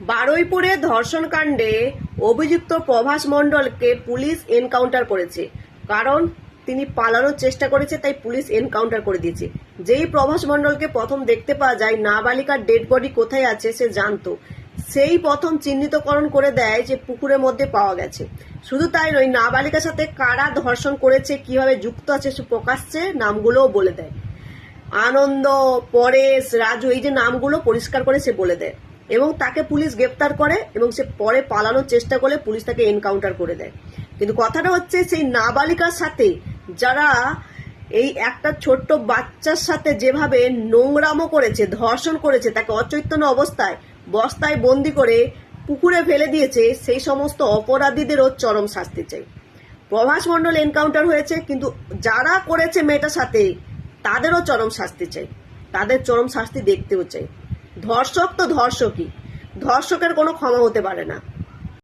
বারুইপুরে ধর্ষণ কাণ্ডে অভিযুক্ত প্রভাস মণ্ডলকে পুলিশ এনকাউন্টার করেছে। কারণ তিনি পালানোর চেষ্টা করেছে, তাই পুলিশ এনকাউন্টার করে দিয়েছে। যেই প্রভাস মণ্ডলকে প্রথম দেখতে পাওয়া যায়, নাবালিকার ডেড বডি কোথায় আছে সে জানতো, সেই প্রথম চিহ্নিতকরণ করে দেয় যে পুকুরের মধ্যে পাওয়া গেছে। শুধু তাই নয়, নাবালিকার সাথে কারা ধর্ষণ করেছে, কিভাবে যুক্ত আছে সে প্রকাশ্যে নামগুলোও বলে দেয়। আনন্দ, পরেশ, রাজু, এই যে নামগুলো পরিষ্কার করে সে বলে দেয় এবং তাকে পুলিশ গ্রেপ্তার করে এবং সে পরে পালানোর চেষ্টা করলে পুলিশ তাকে এনকাউন্টার করে দেয়। কিন্তু কথাটা হচ্ছে, সেই নাবালিকার সাথে যারা এই একটা ছোট্ট বাচ্চার সাথে যেভাবে নোংরামো করেছে, ধর্ষণ করেছে, তাকে অচৈতন্য অবস্থায় বস্তায় বন্দি করে পুকুরে ফেলে দিয়েছে, সেই সমস্ত অপরাধীদেরও চরম শাস্তি চাই। প্রভাস মণ্ডল এনকাউন্টার হয়েছে, কিন্তু যারা করেছে মেয়েটার সাথে তাদেরও চরম শাস্তি চাই, তাদের চরম শাস্তি দেখতেও চাই। ধর্ষক তো ধর্ষকই, ধর্ষকের কোনো ক্ষমা হতে পারে না।